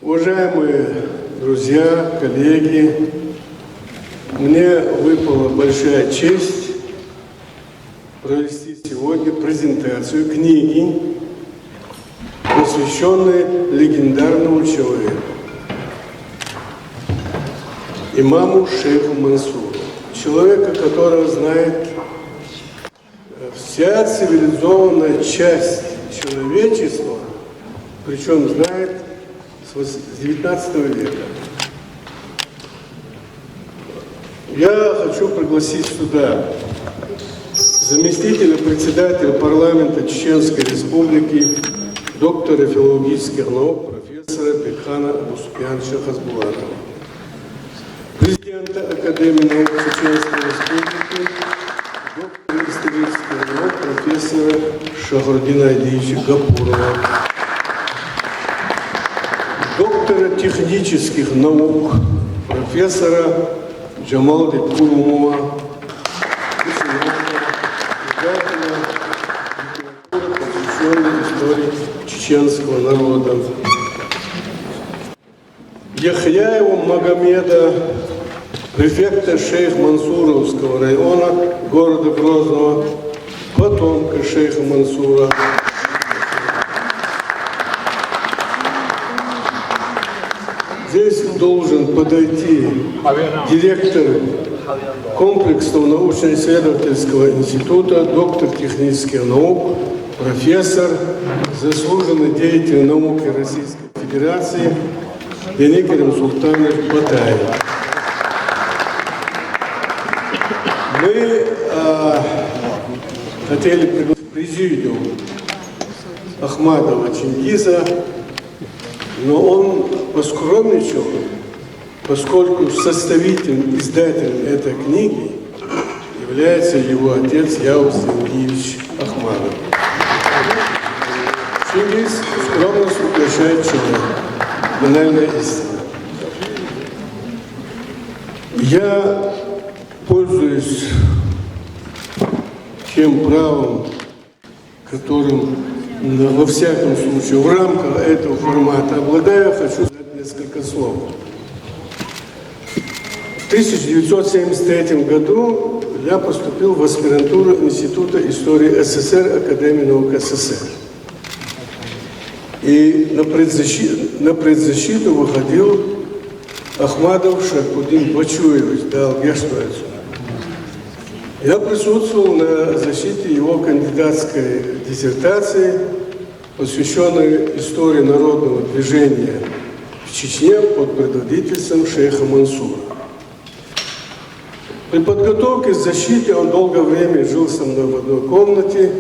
Уважаемые друзья, коллеги, мне выпала большая честь провести сегодня презентацию книги, посвященной легендарному человеку, имаму шейху Мансуру, человека, которого знает вся цивилизованная часть человечества, причем знает с 19 века. Я хочу пригласить сюда заместителя председателя парламента Чеченской Республики, доктора филологических наук, профессора Бекхана Абусупьяновича Хасбулатова, президента Академии наук Чеченской Республики, доктора исторических наук, профессора Шахрудина Айдиевича Гапурова, доктора технических наук, профессора Джамалды Курумова, посвященной истории чеченского народа, Яхьяева Магомеда, префекта Шейх-Мансуровского района города Грозного, потомка шейха Мансура. Здесь должен подойти директор комплексного научно-исследовательского института, доктор технических наук, профессор, заслуженный деятель науки Российской Федерации Деникерим Султанович Батаев. Мы хотели пригласить президиум Ахмадова Чингиза, но он поскромничал, поскольку составителем, издателем этой книги является его отец Яус Чингизович Ахмадов. Чингиз скромность украшает человека. Банальная истина. Я пользуюсь тем правом, которым во всяком случае в рамках этого формата обладаю, хочу сказать несколько слов. В 1973 году я поступил в аспирантуру Института истории СССР Академии наук СССР. И на предзащиту выходил Ахмадов Шарпудин Бачуевич, дал гештуэльцу. Я присутствовал на защите его кандидатской диссертации, посвященной истории народного движения в Чечне под предводительством шейха Мансура. При подготовке к защите он долгое время жил со мной в одной комнате.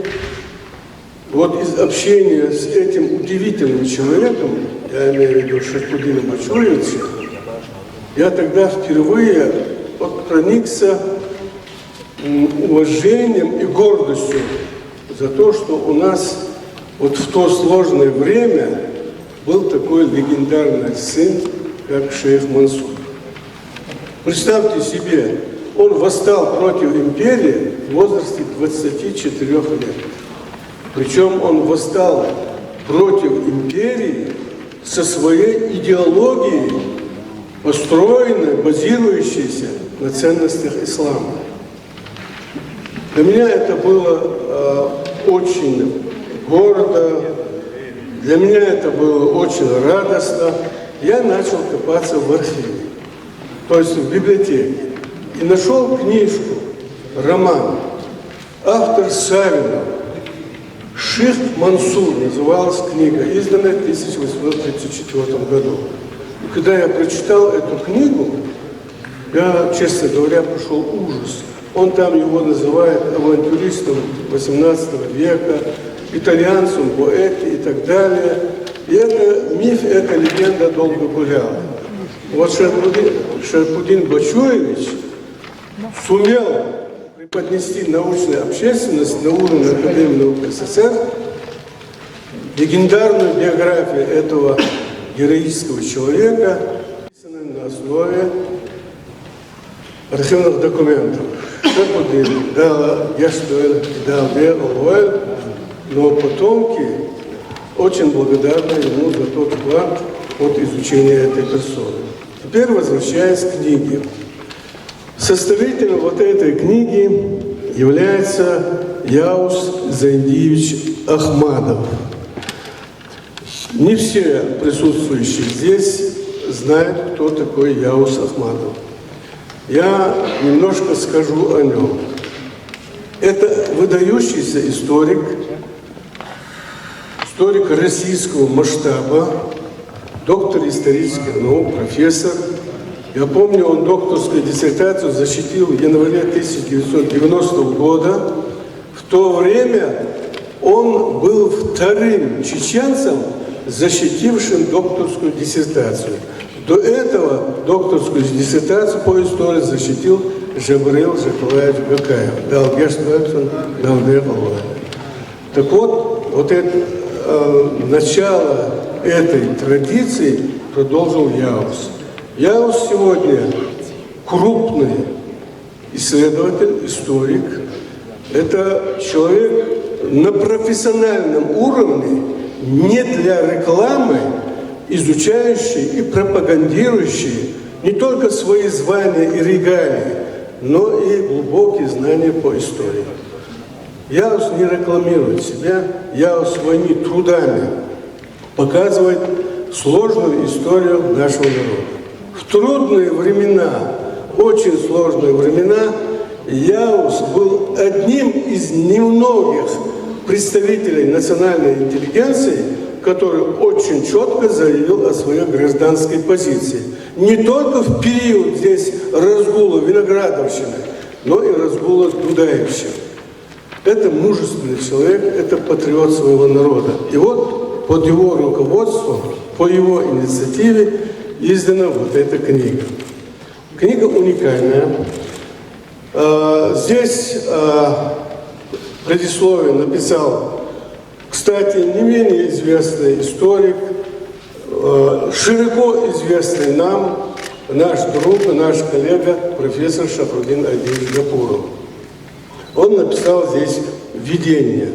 Вот из общения с этим удивительным человеком, я имею в виду Шарпудина Бачуевича, я тогда впервые проникся уважением и гордостью за то, что у нас вот в то сложное время был такой легендарный сын, как шейх Мансур. Представьте себе, он восстал против империи в возрасте 24 лет. Причем он восстал против империи со своей идеологией, построенной, базирующейся на ценностях ислама. Для меня это было очень гордо, для меня это было очень радостно. Я начал копаться в архиве, то есть в библиотеке, и нашел книжку, роман, автор Савинов, «Шейх Мансур» называлась книга, изданная в 1834 году. И когда я прочитал эту книгу, я, честно говоря, пошел ужас. Он там его называет авантюристом 18 века, итальянцем, поэте и так далее. И это миф, эта легенда долго гуляла. Вот Шарпудин Бачуевич сумел преподнести научную общественность на уровне Академии наук СССР легендарную биографию этого героического человека, написанную на основе архивных документов. Шарпудин дал Гештуэль, дал но потомки очень благодарны ему за тот вклад, от изучения этой персоны. Теперь возвращаясь к книге. Составителем вот этой книги является Яус Зайндиевич Ахмадов. Не все присутствующие здесь знают, кто такой Яус Ахмадов. Я немножко скажу о нем. Это выдающийся историк российского масштаба, доктор исторических наук, профессор. Я помню, он докторскую диссертацию защитил в январе 1990 года. В то время он был вторым чеченцем, защитившим докторскую диссертацию. До этого докторскую диссертацию по истории защитил Жабрил Жакулаевич Гакаев. Так вот это начало этой традиции продолжил Яус. Яус сегодня крупный исследователь, историк. Это человек на профессиональном уровне, не для рекламы, изучающий и пропагандирующий не только свои звания и регалии, но и глубокие знания по истории. Яус не рекламирует себя, Яус своими трудами показывает сложную историю нашего народа. В трудные времена, очень сложные времена, Яус был одним из немногих представителей национальной интеллигенции, который очень четко заявил о своей гражданской позиции. Не только в период здесь разгула Виноградовщины, но и разгула Дудаевщины. Это мужественный человек, это патриот своего народа. И вот под его руководством, по его инициативе издана вот эта книга. Книга уникальная. Здесь предисловие написал, кстати, не менее известный историк, широко известный нам, наш друг, наш коллега, профессор Шафрудин Адильевич Гапуров. Он написал здесь введение.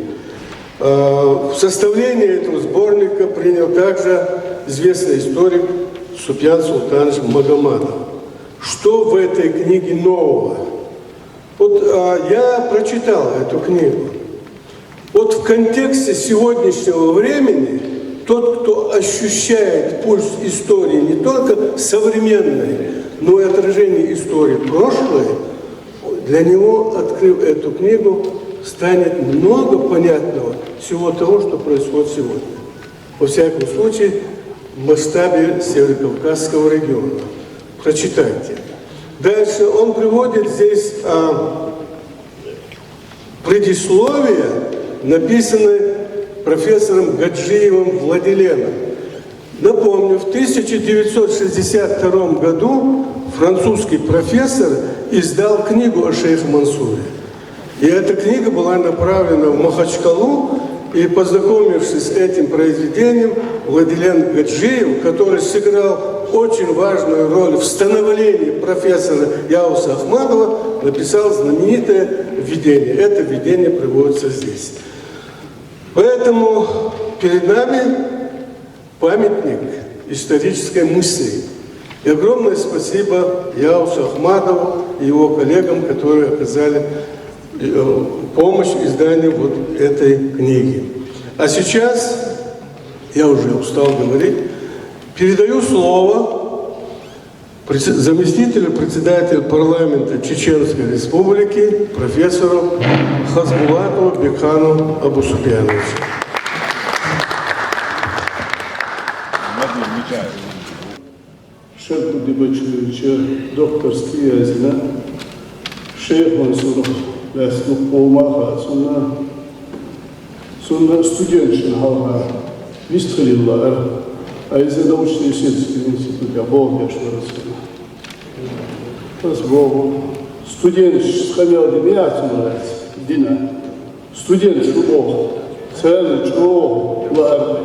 В составлении этого сборника принял также известный историк Супьян Султанович Магомадов. Что в этой книге нового? Вот я прочитал эту книгу. Вот в контексте сегодняшнего времени тот, кто ощущает пульс истории не только современной, но и отражение истории прошлой, для него, открыв эту книгу, станет много понятного всего того, что происходит сегодня. Во всяком случае, в масштабе Северокавказского региона. Прочитайте. Дальше он приводит здесь предисловие, написанное профессором Гаджиевым Владиленом. Напомню, в 1962 году французский профессор издал книгу о шейхе Мансуре. И эта книга была направлена в Махачкалу, и, познакомившись с этим произведением, Владилен Гаджиев, который сыграл очень важную роль в становлении профессора Яуса Ахмадова, написал знаменитое введение. Это введение приводится здесь. Поэтому перед нами памятник исторической мысли. И огромное спасибо Яусу Ахмадову и его коллегам, которые оказали помощь изданию вот этой книги. А сейчас, я уже устал говорить, передаю слово заместителю председателя парламента Чеченской Республики профессору Хазбулатову Бекхану Абусупьяновичу. Шерку Дебачевича, доктор Стриязина, шейх Мансуров, Весну Полмаха, сонна студентшин халга вистрелила, а из научно-исследовательского института Болгешварского. Позволу. Студент схамел демиату дина. Студент шубов. Целый чего лар.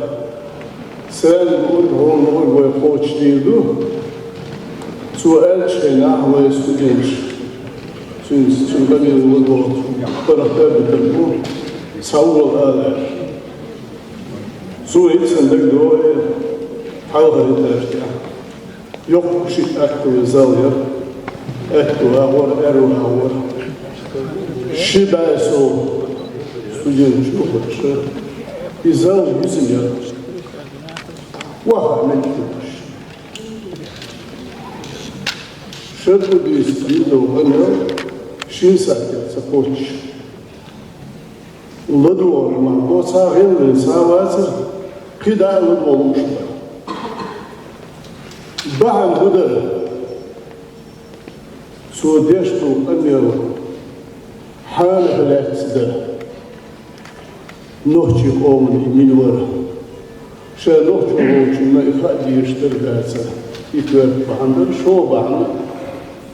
Целый он новый почти иду. Суэль шейнахвая студент. Сюнкамил лгот. Парахтабитарку. Саул алэр. Суэль сандагдоэ. حاول يترجع yok şey aklı zalıyor aklı ağır ağır şibaso student şu izal yüzüyor vah mektuş şerbu diye doğanı şinsakya sapoç lador ma o sahil savası kıdalı olmuş بعد هذا سوديشتو أميرو حال هلاكسدا نوحي قومني من ورا شا نوحي قومني ما إخادي يشترقاسا يتوب بعنا شو بعنا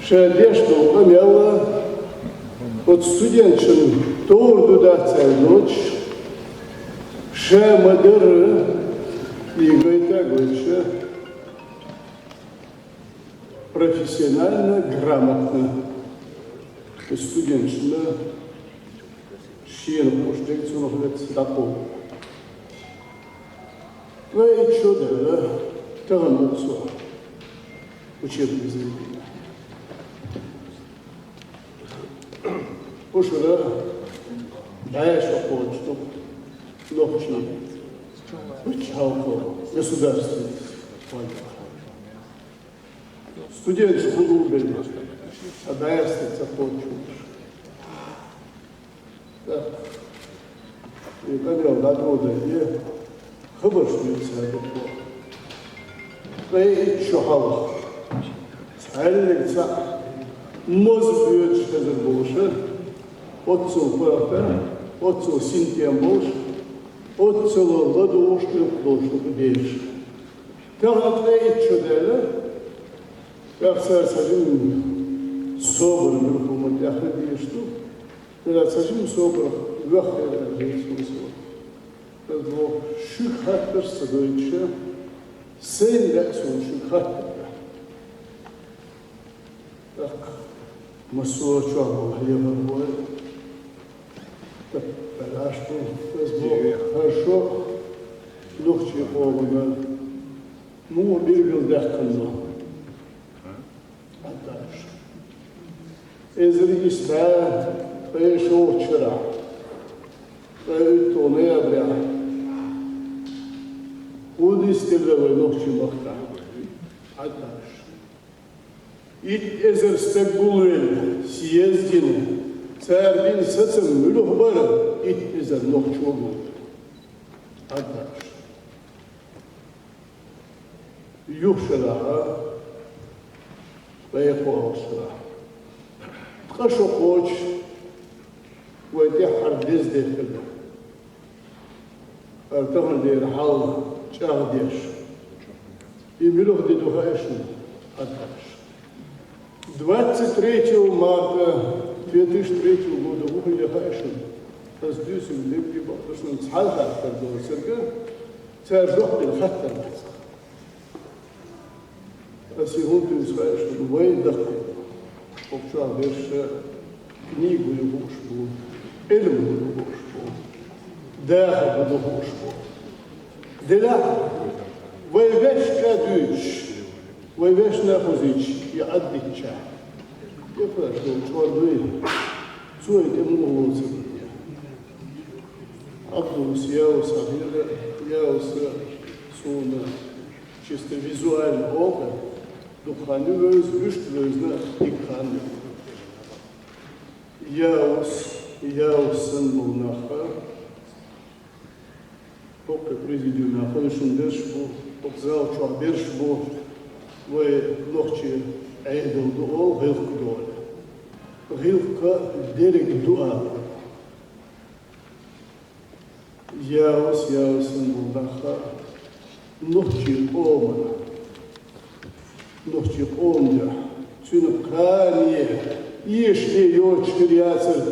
شا ديشتو أميرو от студентшин тор дудаться ночь ша мадер и гайта гойша профессионально, грамотно. Студентшина шиен пуштекцу нохлец такой. Ну и что да, таган муксу учебное заведение. Ушура дальше хочет, ночью учалку государственный. Студент глубин, а дальше захочешь. Так. И когда народа не хабашница такое. Да и чухала. Царилица. Мозг бьет, что это больше. Отцу папа, отцу синтем больше. Отцу ладошки больше побольше. Так и чудо. Как сажим собор верхом я ходил что, когда сажим собор вахтер Иисуса. Это было шухатер садойче, сын лексон шухатер. Так, массо чего я говорю, так парашку, это было хорошо, легче овна, ну бегал дехканно. Ezri isme prešao včera, to ноября, удистиловой ночи махта, а дальше. И эзер стегбулвель, съездин, царбин сацем мülühbar, и эзер ночи огул, а дальше. Юхшера, поехал خشو خوش ودي حردز دي كله ارتغل دي رحال شاغ ديش يملوه دي دوهاشن أدهش 23 марта 2003 года ухали хашин раздюсим лепли бахташным цхалха кардо сырга царжох дил хаттар асигун тюс хашин вай дахты Обчал верше книгу его шпу, эльму его шпу, даха его шпу. Дела, войвеш кадуч, войвеш нахузич, я отдича. Я прошел чордуй, цой тему лоци. Абдус яус абира, яус суна, чисто визуально око. Духанювез, вüstlözne ikhanı. Yaus'ın bu naha, Pokke президиум naha, şundeş bu, Pokzal çuaberş bu, ve nohçi eydildi ol, hılk doğru. Hılka derek dua. Yaus'ın bu naha, nohçi olmadı. Ночи помню, сюда крайне, если ее 4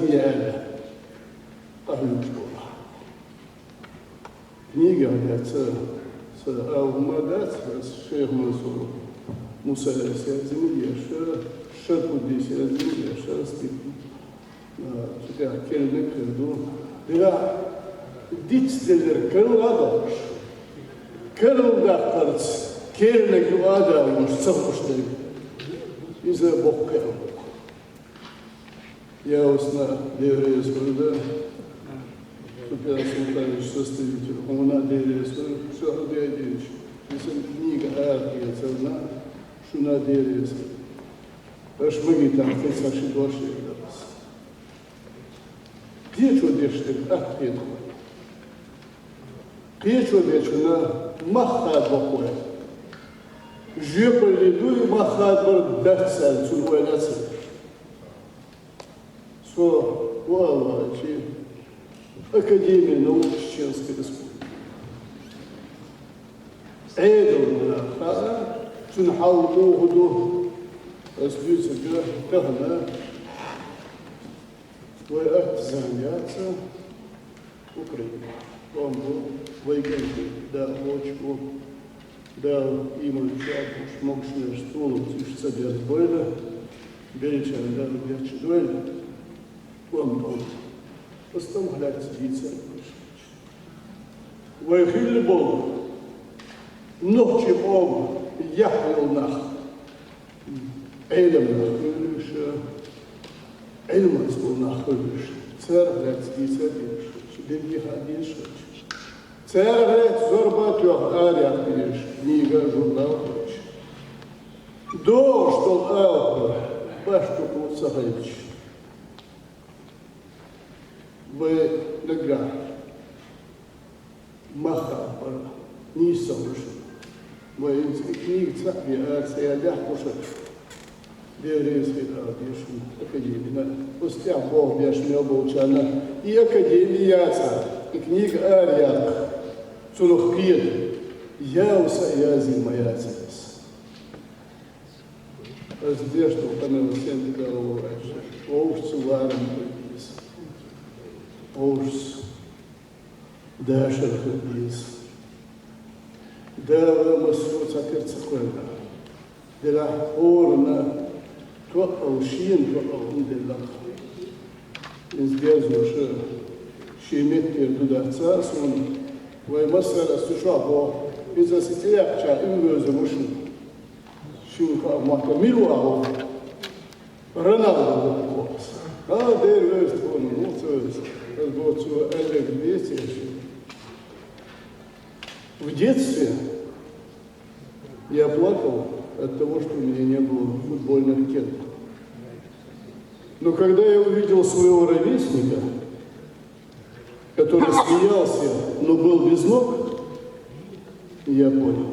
дня, книга с Алмадат, с Шейх Мансур, Муса Сязимия, Шарпудиси, Азимия, Шарстик, Кельник, Дитстеллер, Кэрл Адаш, Кэрл Дахарц, كيرنك يوادا ومش صفشتك إذا بقى يا وسنا ديريس ولا سبيا سلطان الشستي هنا ديريس شو ديريس مثل نيجا هذه سلنا شو ديريس ايش بقي تعرفين ساشي دوشي بس دي شو ديشتك أكيد دي شو ديشنا ما خاد بقوة جيب اللي دوي ما خاد برد دهسل شو هو نسل سو والله شيء أكاديمية نوع تشينسكي اسمه عيدوا هذا شو نحاولوا هدوه أسبوع سجى كهنا وأتزانيات أوكرانيا وامبو ويجنتي دا ووشكو دا إيمان شاب وش مقصنا شطول وتيش سبيات بويلة بيريشان دا بيرش دويلة وامبو استمح لك تجيسا ويخيل بول نخشي بول يحيل نخ علم نخلوش علم نخلوش تعرف لك تجيسا بيرش شديد يخاديش تعرف زربات يخاري بيرش نيجا جورنال بيرش دوش طول آخر باش تقول صحيح ونقرأ مخابر نيسوش وإنسكنيك تحبي سيادح وشك ديريس في الأرضيشن أكاديمينا واستعبوه بيش ميوبوشانا إي أكاديمياتا إكنيك آرياك سلوخكيد ياوسا يازي مياتيس أزديشتو قناة سنتك أوراش ووش سوارم بيس أورس داشر خبيز دار مسؤول سكر سكونا دلا أورنا توقعوا شين توقعوا عند الله إنزجاز وش شيمت يردو ساسون ومسألة استشعبه إذا ستيق شا إنجوز وشن شو كمعتملوا أو رنالدو بوكس دير ويست كون موتوز البوتو ألف بيتي В детстве я плакал от того, что у меня не было футбольных кедов. Но когда я увидел своего ровесника, который смеялся, но был без ног, я понял.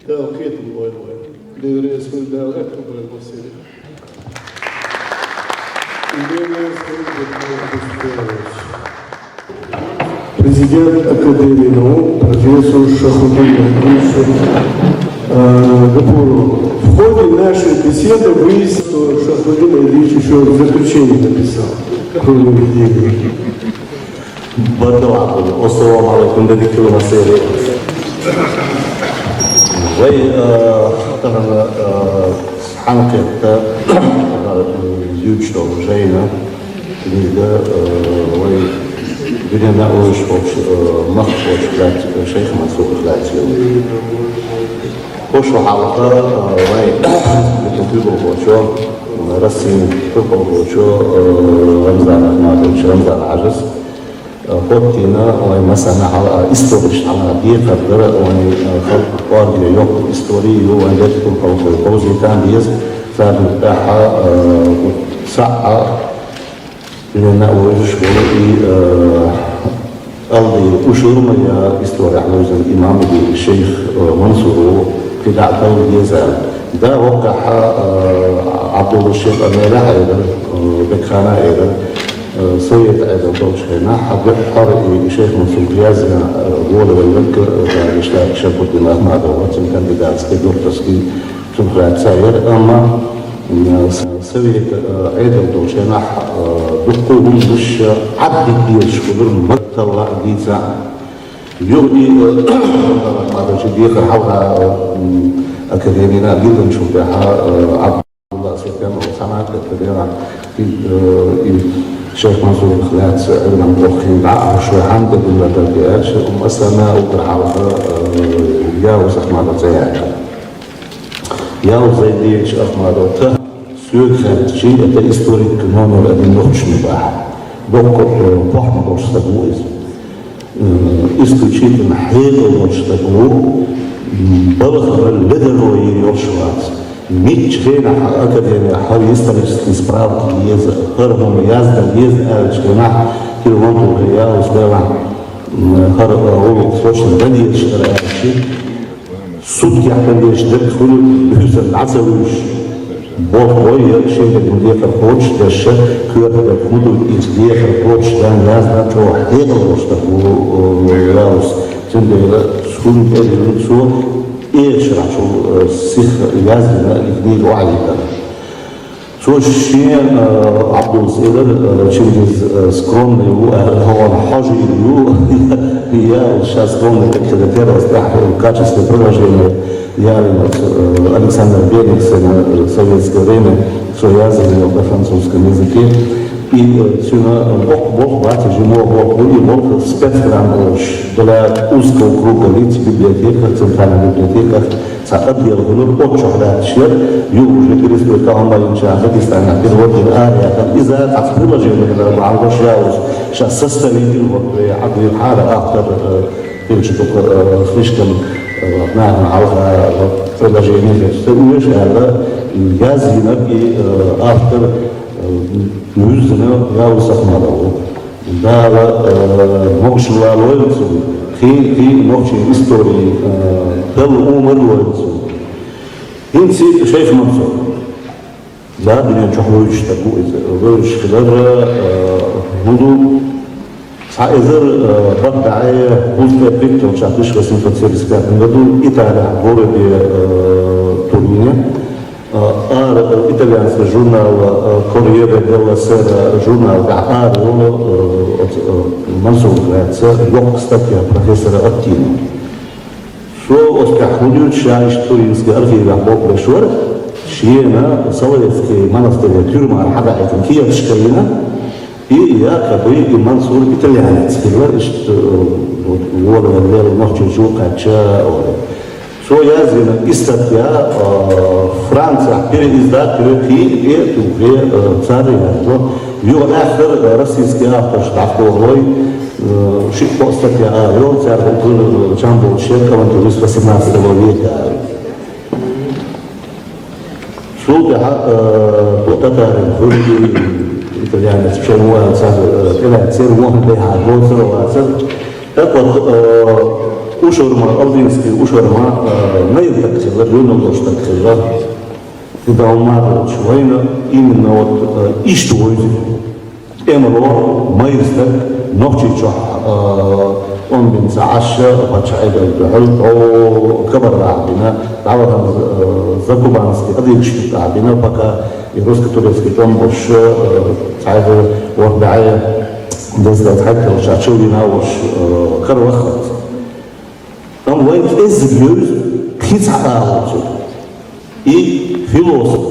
Да, к этому бой. Да, это был Василий. Президент Академии наук, профессор Шахудин Гапуров. В ходе нашей беседы выяснилось, что Шахудин Ильич еще заключение написал, кроме видео. Assalamu alaikum dedikli Vasilik. Way حنقيت زوج توجينا لذا way بدنا نقولش مخبوش كات شيخ منصور خلاتي وش حلقة way بتنتبه وشو رسم تبقى وشو رمضان ما رمضان عجز قلتنا ومثلا على استوريش على دقيقة درا وخلق قارئ يوم استوري وعندكم أو قوزي كان بيز فبتاعها ساعة لنا وجش ولي قلبي أشهر ما استوري على الإمام الشيخ منصور في دعوة الجزائر ده وقع عبد الله الشيخ أميرة أيضا بكخانة أيضا سيد أيضا دوش هنا حق قارئ شيخ منصور جازنا ولا والملك يشتاق شبه الدماغ مع دوات كان بدأت كدور تسكي تنخرات ساير أما سيد أيضا دوش هنا دقوهم مش عبد كبير شكور مكتوى جيزا يغني هذا شديق حول أكاديمينا جدا شبهها عبد الله سيكون وسمعت كثيرا في الشيخ منصور خلات علم مخي مع شو عندك ولا تلقاش ومسنا وبرحالة ياوز أحمد زياك ياوز زي ديش أحمد وته سوق خد شيء ده إستوريك نونو لأن نخش مباح بوكو بحنا دوش تبويز إستوشيت محيط دوش تبو بلغ اللدر ويوشواز ميتش فينا أكاديمية حال يسترجس سبراو يز هرهم يزدل يزدل شكنا كيلو منطو غياوز بيوان هر أولو سوشن بدي يشتري شيء صوت يعمل يشتغل بحسن العسويش بوه شيء اللي يخرج دش كير كمدو يجي يخرج دان لازم تروح هيك وش راوس تندي شكون اللي شو ايش راح شو سيخ لازم يدير وعي شو الشيء عبد السيدر شيء سكرون هو الحاجة اللي هي الشاس سكرون كده ترى استراحة كاتش تبرجين يعني ألكسندر بيرنكس советское время, что я занял на французском языке. И сюда Бог братья ему Бог спецгрант для узкого круга лиц в библиотеках, центральных библиотеках, отдел очень рад шер, уже перестроить онлайн чат, написано перевод ария, إذا так приложение на английский сейчас составитель вот عبد الحارة автор слишком نعم على приложение струешь هذا يازينا автор yüzüne yavuz akmalı da mokşular olsun ki mokşu istoriyi hıl umur olsun hinsi şeyh Mansur da dünya çok işte bu işler budu سائزر بدعي بوزة بيكتور شاكوش قسم فتسير سكات نقدو إيطاليا غورة تورينيا إيطاليان في جورنال كوريير ديلا سير جورنال دعار منصور غاتسا يوم ستاتيا بروفيسور أتينو شو أستحوليو شايش تورينسكي أرخيبا بوك بشور شينا صويتسكي منستير تيرما حدا عيكم كيا تشكينا и якобы Мансур итальянец, говорит, что вот он ночью жил кача, что я знаю, и статья Франция переиздат и эту царь, то его автор российский автор Штафовой, шико статья его царь был Джамбо Чехов, он из 18 века. Что вот это يعني شيء هو صار كذا تصير واحد بيها بوصل وصل تقول أشهر ما ألدينسكي أشهر ما يتكسر لونه مش تكسر إذا عمر شوينا إنه إشتوي إمرو ما يستك نحكي شح أم بن سعشة بتشعيد البحر أو كبر عبنا تعرف زكوبانسكي أديك شيء عبنا بقى يروسك توريسكي توم وش تعرف وردعية دزدت حتى وش عشولينا وش كروخت أم وين إزجوز خيس عاوز إيه فيلوسوف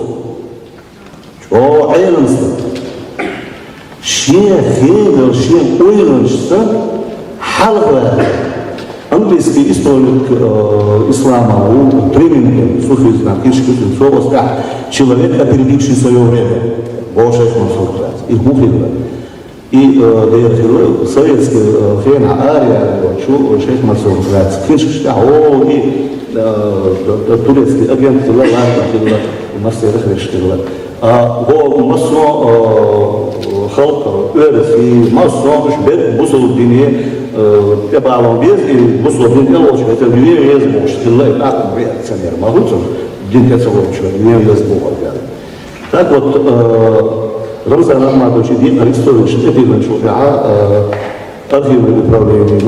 أو عيلنستا شيء خير شيء ويرنستا حلقة английский историк ислама, тренинги, суфизма, кишкин, слово человек, опередивший свое время, Боже Мансур, их мухлина. И советский фен Ария, шейх Мансур, кишкин, и турецкий агент, мастер Хриштила. هو مصنع خلق ارث في مصنع مش بيت بوصل الدنيا يبقى على بيز بوصل الدنيا اول شيء الدنيا يزبط الله يبقى بيت سمير ما هو الدنيا تسوي شويه الدنيا يزبط يعني تاخد رمز انا ما دوشي دي ارسطو شتي من شوفها أرهب الإبراهيمي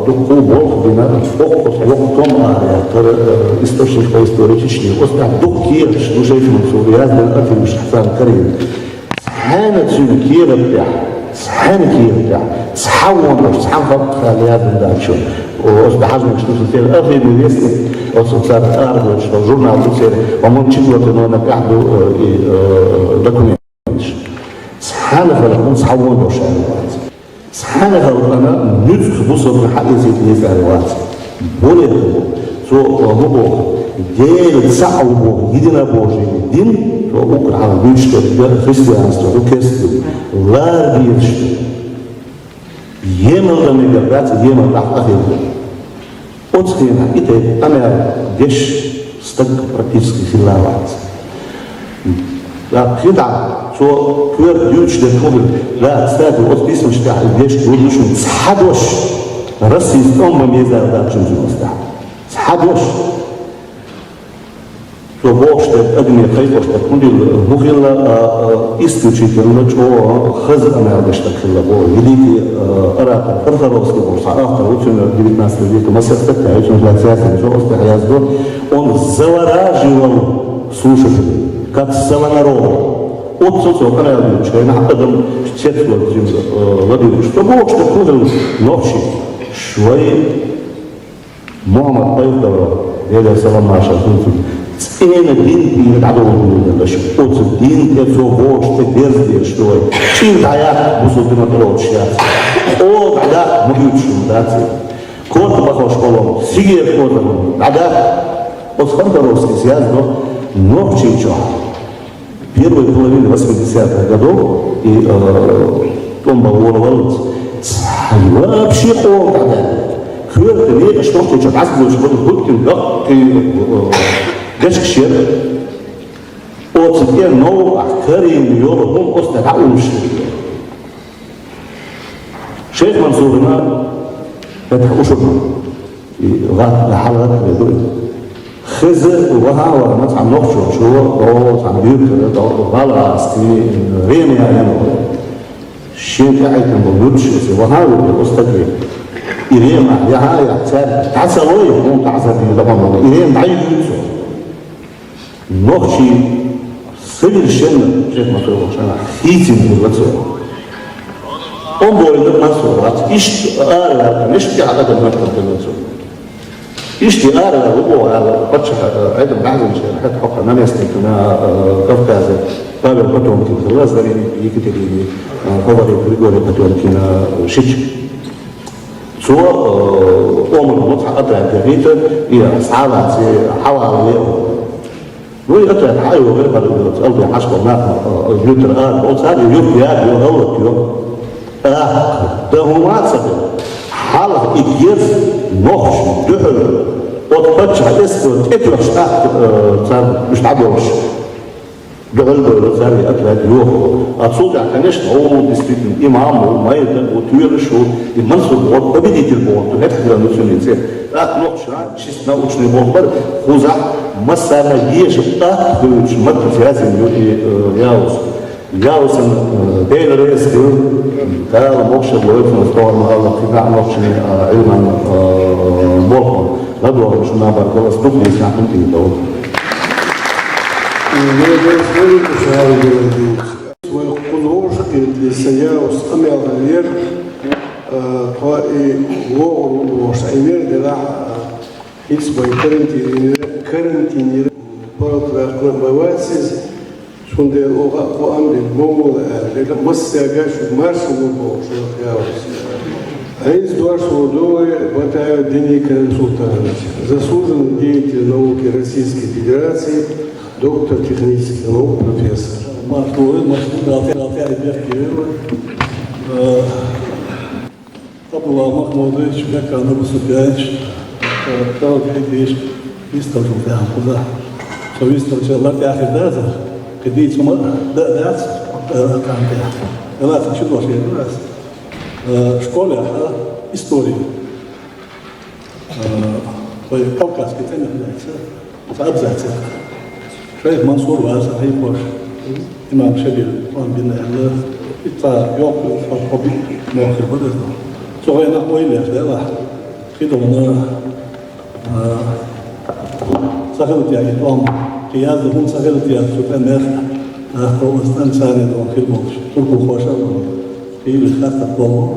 دقو بوخ بنا فوق وقتهم تر источник исторический أصبح دقير شو شايف منصور هذا الأرض مش حسان كريم سحانة كير بتاع سحانة كير بتاع سحون مش سحون فقط خلي هذا الدانشون وأصبح حجم مش نصير الأرض بيسك أصبح صار أرض مش جورنال بتصير ومن شيء وقتنا نقعدوا لكم سحانة فلكم سحون مش سبحان الله أنا نفخ بصر حق زيت يسأل واسع بولي Бог делит сам Бог, единобожие, дин, то украл, вычтет, христианство, рукесту, ларбиршту. Емел ми град, емел ахил. Отскрина, и те, там я вещь стак практически филават. Да, когда, что квер ючде кубил, да, кстати, вот письмо, что вещь вылучен, схадош, расист, он бы мне сделал, да, чем живоста. Схадош. Что Бог, что огне, хайфо, что кубил, бухила исключительно, что хазана, что кхила, великий оратор, Фархаровский, автор, ученый 19 века, Мастерстака, очень властный, что Остахаязго, он завораживал слушателей, как самонарод. От социо каналовича, на этом четверо ладили, что Бог, что кубил ночи, швей, Мухаммад Пайфдава, Еля Саламаша, именно дин и надолго, что от дин, это Бог, что безделье, что чин дая, бусудина прочая. О, да, могучим, да, кот похож колом, сигет котом, да, от Фархаровский связано, ночи чё. Первой половины 80-х годов, и он был воровал, вообще он тогда. Хвырт, не, что ты что, раз будешь, вот будь да, ты гашкшер. От теперь нового, карин, йолу, он остава умши. Шейх Мансурна, это ушурна. И ладно, халат, ведут. خزر وها مثلا نقشو شو أو مثلا بيوت أو غلاس في ريم يعني شيء كأيكم بقولش وها وأستدري إيريم يا تعسوي مو تعسوي طبعا إيريم بعيد نقشي سبيل شن شيء ما تقول شنا هيتم بالوصول أمور المسؤولات إيش مش على قد ما تقول اشتغال هو قدش عدم بعض الشركات حقا ما يستيقظنا قفقاز طابع قطعهم كي خلاص ذلك يكتري خبري بريقوري قطعهم كينا شيش سوى أمر مطحة قطع الجريتة هي أصحابها حوالي وي قطع حاجة وغير قلبي حشق وماء يوتر قلت هذا يوتر ياد يوغلط يوم ده هو ما تصدق حالة إجيز نوخش دحل وتبتش هتسكو تكرش تحت مش تعبوش دحل زاري أكلاد يوخ أتصوت عكنش هو ديستريكت إمام ومايدا وتويرش ومنصب وبديت البوط وهتحت للنسوني زين نوخش شيسنا وشني بوخبر خوزع مسانا يجب تحت مدة في هذه ياوس ياوسن بين الرئيس قال موكشة بويتنا استوى المهالة في قاع موكشة علما بوخبر ندوه مش نابر كلا سنوكني يسمع كنتي دول والقلوشки для Саяус Амелвер то и лош Амер de la Xboy карантине противоположность شونده او امر مول مساجاش مارش وبوش ياوس عايز دوار сводовой батая Дени Консультанович, заслуженный деятель науки Российской Федерации, доктор технических наук, профессор. Абдулла Махмудович, Бекан Абусупьянович, Тал Григорьевич, выставил прямо куда. Что выставил Латяхи Даза, когда сама Даз, Кампия. Она чудо, что в школе истории. Кавказский центр является абзац. Шейх Мансур Ваза, Хайпош, имам Шабир, он бин Аллах, и та Йоку, Фабби, Мохи, вот это. Что я на мой лес, да, Хидона, Сахалутия, Том, Кияза, он Сахалутия, Супенер, Ахровастан, Сани, Дон Хидмош, Турку Хоша, или Хаста Поло,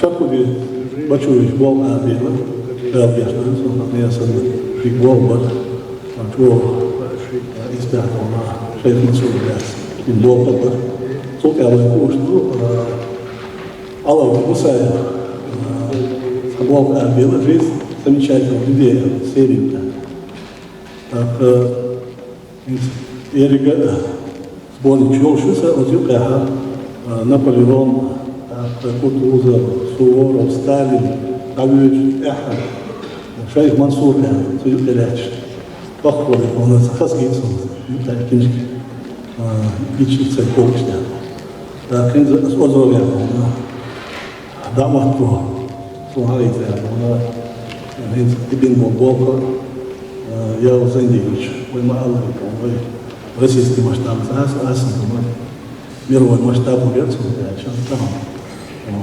Шакуди, Бачуевич, Бол Абила, Белбешна, Суматнеясан, Фигбол, Бат, Антуо, Испятона, Шейх Мансур Газ, Фигбол, Бат, Сукавай Кушту, Аллах Мусая, Бол Абила, жизнь, замечательных людей, серии. Так, Эрига сборник Чолшиса, Озюкаха, Наполеон, Кутузов, Суворов, Сталин, Кавич, Эхад, Шейх Мансур, Цуюкаляч. Похоже, у нас хасгицу, книжки, бичица, колчня. Так, с Озровя, Дамату, Сугарите, Ибн Болболко, я Зандевич, мой малый, мой российский масштаб, мировой масштаб Грецию, сейчас там,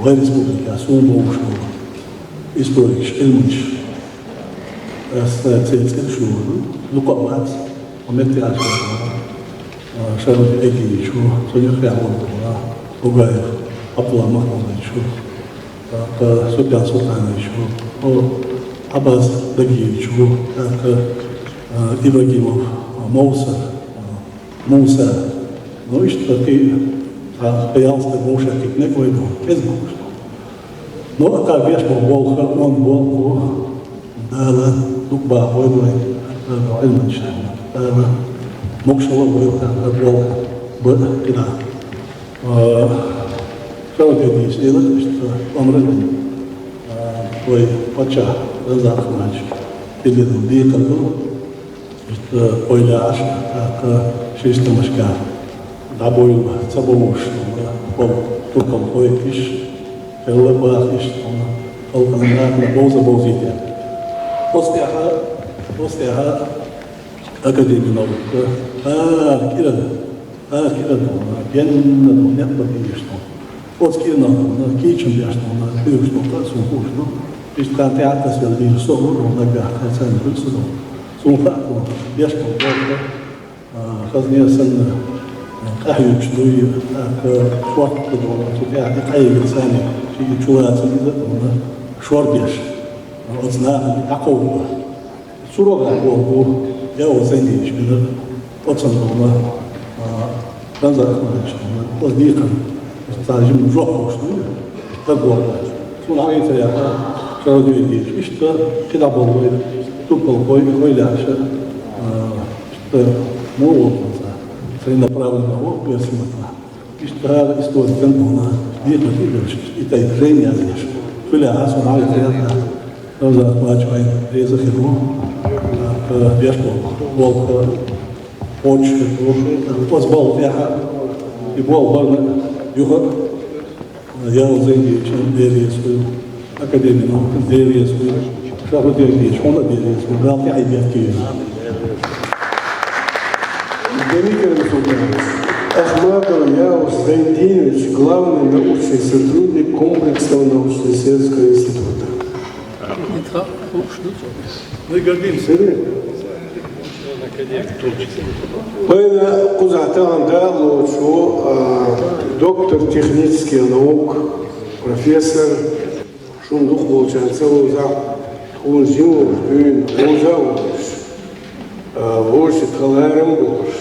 в республике, Асумбовшего, историк Шельмич, Цельцельшего, Луковац, Омертяшего, Шарль Эгиевичу, Сонюхямову, Бугаев, Абдулла Махмудовичу, Супян Султановичу, Аббас Дагиевичу, Ибрагимов, Муса, ну и что ты боялся Гоша, как не пойду, без Гоша. Ну, а как веш был он был, да, Дукба, Войной, Эльманча, Мокшала был, был, когда. Что ты сделал, что он рядом, твой пача, Разар Хмач, передал Бекаду, что Ойляш, как Шистамашка, Дабойл, Цабовуш, Туркал Хойкиш, Эллабахиш, Алканагна, Боза Бозите. После Академии наук, Кирана, Генна, нет победишь. Вот Кирана, Кичем яшно, Пирушно, Сумхушно, Пистан театр связали Собору, Нагах, Хацан, Бульсуду, Сумхаку, Яшко, Хазнесен, Кахюч, Дуи, Шорт, Театр, Кайгасани, Чулац, Шорбеш, от знания такого. Сурога Богу, я вот Зандевич, от Сандона, Разарахманович, от Дикон, Стажим Жоху, что ли, так было. Сунагайца я, Шародевич, и что, когда был мой, тупал Хойляша, что, ну, вот, целенаправленно, вот, персимата, и что, история Гандона, Дикон Игоревич, и тайжение, Хойля, Сунагайца я, Разарахманович, резах его, Бешко, Волка, Поч, Возбол, Яха, и Бол, Барна, Юга, я Зайдевич, Березскую, Академию наук, Березскую, Шародевич, он Березскую, брал я и Беркию. Дмитрий Султанович, Ахматов Яус Зайдевич, главный научный сотрудник комплексного научно-исследовательского института. Мы гордимся. Пойна Кузатан Дало, что доктор технических наук, профессор Шундух Волчанцев, он жил в Халарам Бош.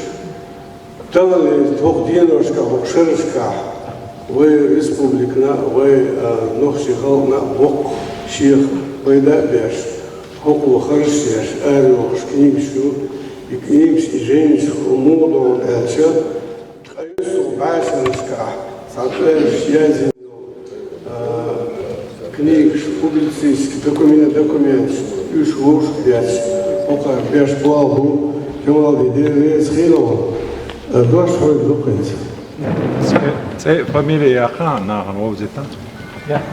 Талали двухденошка, Бокшершка, вы республика, вы Нохшихал на Бок, Шех, Пайда Беш, Хокулу Харшеш, Арёш, Книгшу, и Книгш, и Женщ, Хумуду, Элча, Хайсу, Башенска, Сатвеш, Язин, Книгш, публицистский, документ, Юш, Луш, Беш, Ока, Беш, Плаву, Кемал, Дерез, Хилова, Дош, Хой, Дуканец. Це фамілія Хан на Ганвовзі, так?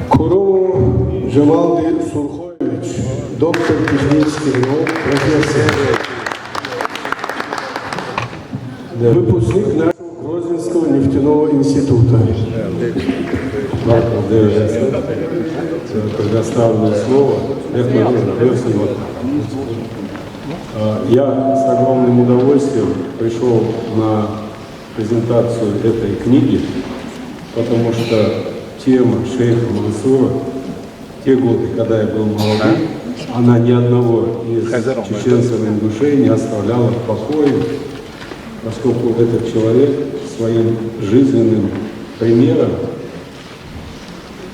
Куру Джамалди Сурхович, доктор технических наук, профессор. Выпускник нашего Грозненского нефтяного института. Предоставленное слово. Я с огромным удовольствием пришел на презентацию этой книги, потому что тема шейха Мансура, те годы, когда я был молодым, она ни одного из чеченцев-ингушей не оставляла в покое, поскольку этот человек своим жизненным примером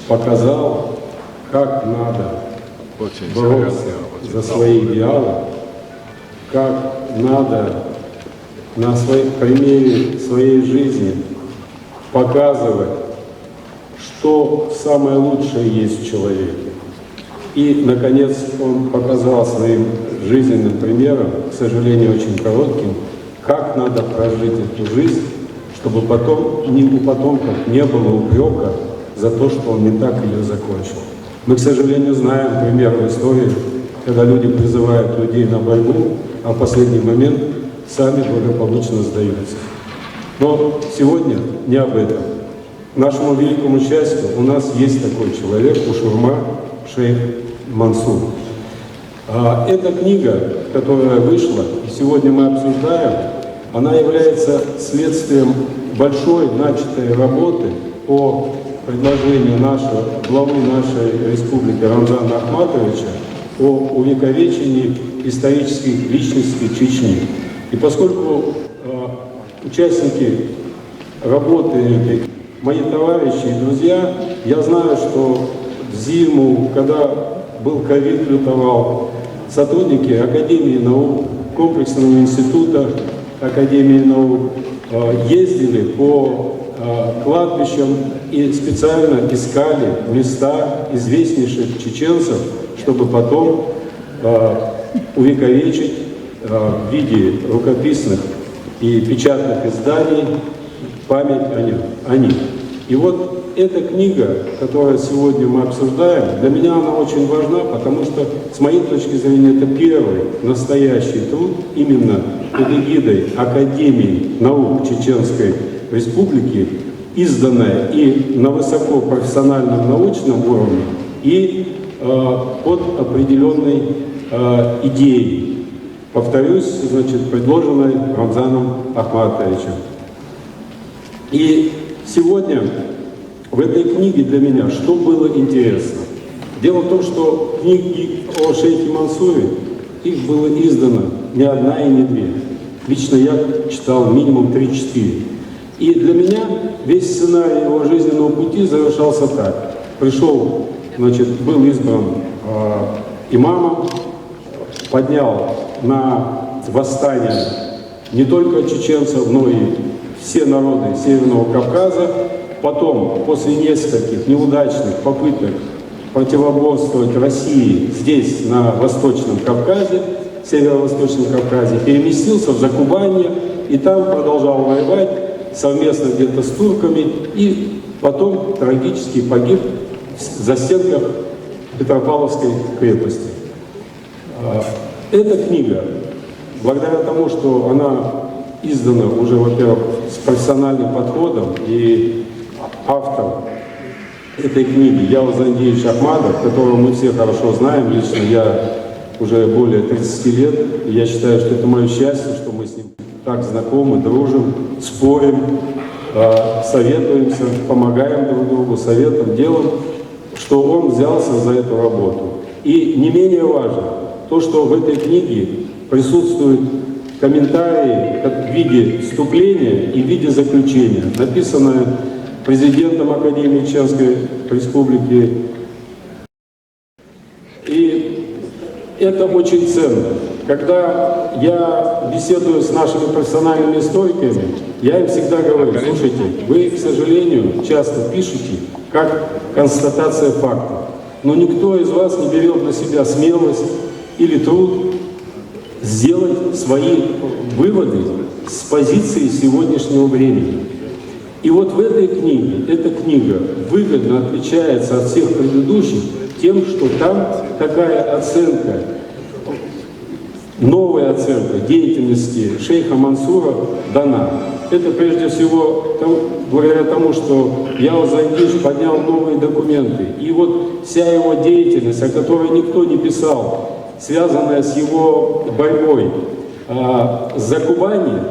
показал, как надо Очень боролся серьезно, за свои идеалы, как надо на примере своей жизни показывать, что самое лучшее есть в человеке. И, наконец, он показал своим жизненным примером, к сожалению, очень коротким, как надо прожить эту жизнь, чтобы потом у потомков не было упрека за то, что он не так ее закончил. Мы, к сожалению, знаем пример в истории, когда люди призывают людей на борьбу, а в последний момент сами благополучно сдаются. Но сегодня не об этом. К нашему великому счастью, у нас есть такой человек, Ушурма шейх Мансур. Эта книга, которая вышла, и сегодня мы обсуждаем, она является следствием большой начатой работы по предложению нашего главы нашей республики Рамзана Ахматовича о увековечении исторических личностей Чечни. И поскольку участники работы этой, мои товарищи и друзья, я знаю, что в зиму, когда был ковид, лютовал, сотрудники Академии наук, комплексного института Академии наук ездили по кладбищам и специально искали места известнейших чеченцев, чтобы потом увековечить в виде рукописных и печатных изданий память о них. И вот эта книга, которую сегодня мы обсуждаем, для меня она очень важна, потому что, с моей точки зрения, это первый настоящий труд именно под эгидой Академии наук Чеченской Республики, изданная и на высокопрофессиональном научном уровне, и под определенной идеей, повторюсь, значит, предложенной Рамзаном Ахматовичем. И сегодня в этой книге для меня что было интересно? Дело в том, что книги о шейхе Мансуре, их было издано не одна и не две. Лично я читал минимум 3-4. И для меня весь сценарий его жизненного пути завершался так. Пришел, значит, был избран имамом, поднял на восстание не только чеченцев, но и все народы Северного Кавказа. Потом, после нескольких неудачных попыток противоборствовать России здесь, на Восточном Кавказе, Северо-Восточном Кавказе, переместился в Закубанье и там продолжал воевать совместно где-то с турками и потом трагически погиб в застенках Петропавловской крепости. Эта книга, благодаря тому, что она издана уже, во-первых, с профессиональным подходом, и автор этой книги Явоз Андреевич Ахмадов, которого мы все хорошо знаем, лично я уже более 30 лет, и я считаю, что это мое счастье, что мы с ним так знакомы, дружим, спорим, советуемся, помогаем друг другу советом, делом, что он взялся за эту работу. И не менее важно то, что в этой книге присутствуют комментарии в виде вступления и в виде заключения, написанное президентом Академии Чеченской Республики. И это очень ценно. Когда я беседую с нашими профессиональными историками, я им всегда говорю: слушайте, вы, к сожалению, часто пишете как констатация фактов, но никто из вас не берет на себя смелость или труд сделать свои выводы с позиции сегодняшнего времени. И вот в этой книге, эта книга выгодно отличается от всех предыдущих тем, что там такая оценка, новая оценка деятельности шейха Мансура дана. Это прежде всего благодаря тому, что Явоз Андреевич поднял новые документы. И вот вся его деятельность, о которой никто не писал, связанная с его борьбой с Закубаньем,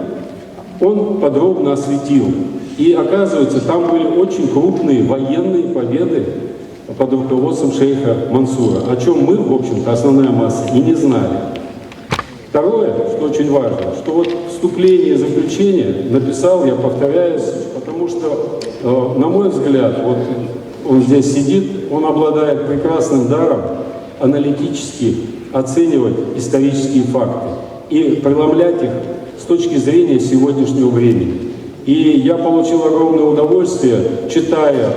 он подробно осветил. И оказывается, там были очень крупные военные победы под руководством шейха Мансура, о чем мы, в общем-то, основная масса, и не знали. Второе, что очень важно, что вот вступление и заключение написал, я повторяюсь, потому что, на мой взгляд, вот он здесь сидит, он обладает прекрасным даром аналитически оценивать исторические факты и преломлять их с точки зрения сегодняшнего времени. И я получил огромное удовольствие, читая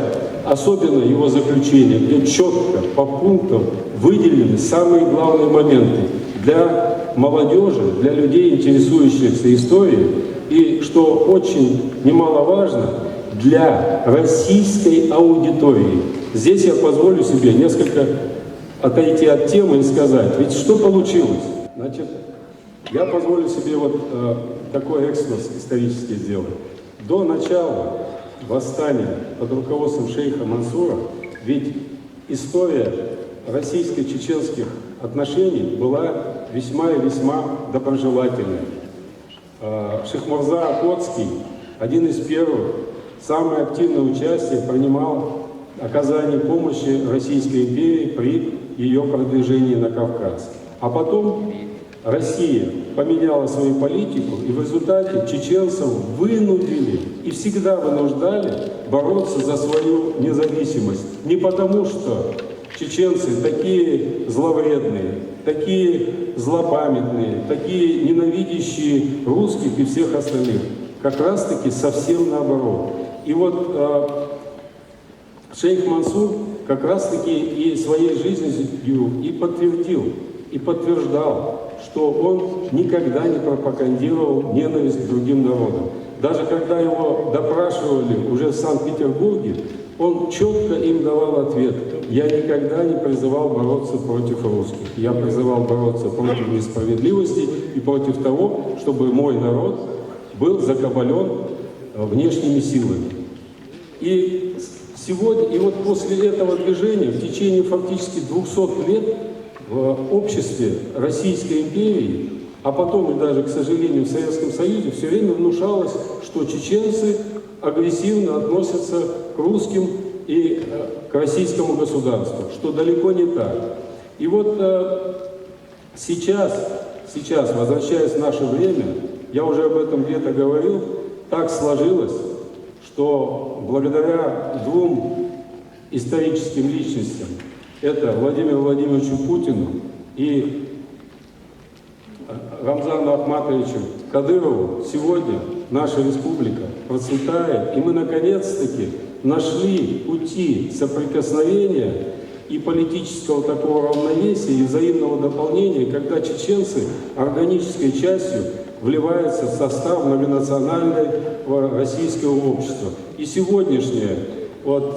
особенно его заключение, где четко по пунктам выделены самые главные моменты для молодежи, для людей, интересующихся историей, и, что очень немаловажно, для российской аудитории. Здесь я позволю себе несколько отойти от темы и сказать, ведь что получилось? Значит, я позволю себе вот такой экскурс исторический сделать. До начала восстания под руководством шейха Мансура, ведь история российско-чеченских отношений была весьма и весьма доброжелательной. Шейх-Мурза Охотский, один из первых, самое активное участие принимал в оказании помощи Российской империи при ее продвижении на Кавказ. А потом Россия поменяла свою политику, и в результате чеченцев вынудили и всегда вынуждали бороться за свою независимость. Не потому, что чеченцы такие зловредные, такие злопамятные, такие ненавидящие русских и всех остальных. Как раз-таки совсем наоборот. И вот шейх Мансур как раз-таки и своей жизнью и подтвердил, и подтверждал, что он никогда не пропагандировал ненависть к другим народам. Даже когда его допрашивали уже в Санкт-Петербурге, он четко им давал ответ: я никогда не призывал бороться против русских. Я призывал бороться против несправедливости и против того, чтобы мой народ был закабален внешними силами. И сегодня, и вот после этого движения, в течение фактически 200 лет в обществе Российской империи, а потом и даже, к сожалению, в Советском Союзе, все время внушалось, что чеченцы агрессивно относятся к русским и к российскому государству, что далеко не так. И вот сейчас, возвращаясь в наше время, я уже об этом где-то говорил, так сложилось, что благодаря двум историческим личностям, это Владимиру Владимировичу Путину и Рамзану Ахматовичу Кадырову, сегодня наша республика процветает, и мы наконец-таки нашли пути соприкосновения и политического такого равновесия, и взаимного дополнения, когда чеченцы органической частью вливаются в состав многонационального российского общества. И сегодняшняя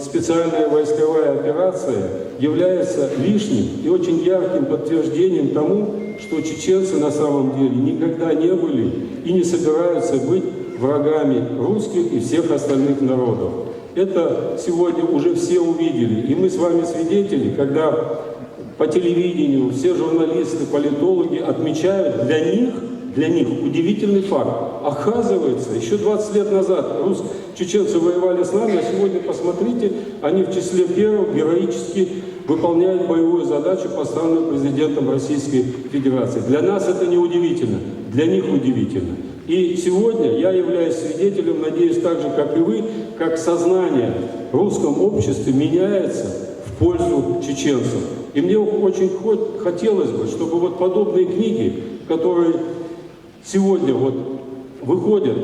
специальная войсковая операция является лишним и очень ярким подтверждением тому, что чеченцы на самом деле никогда не были и не собираются быть врагами русских и всех остальных народов. Это сегодня уже все увидели, и мы с вами свидетели, когда по телевидению все журналисты, политологи отмечают для них удивительный факт. Оказывается, еще 20 лет назад чеченцы воевали с нами, а сегодня, посмотрите, они в числе первых героически выполняют боевую задачу, поставленную президентом Российской Федерации. Для нас это не удивительно, для них удивительно. И сегодня я являюсь свидетелем, надеюсь, так же, как и вы, как сознание в русском обществе меняется в пользу чеченцев. И мне очень хотелось бы, чтобы вот подобные книги, которые сегодня выходят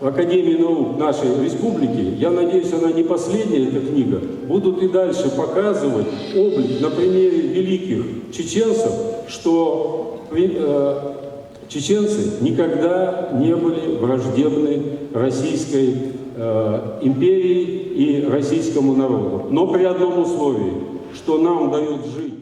в Академии наук нашей республики, я надеюсь, она не последняя, эта книга, будут и дальше показывать облик на примере великих чеченцев, что чеченцы никогда не были враждебны Российской империи и российскому народу. Но при одном условии, что нам дают жить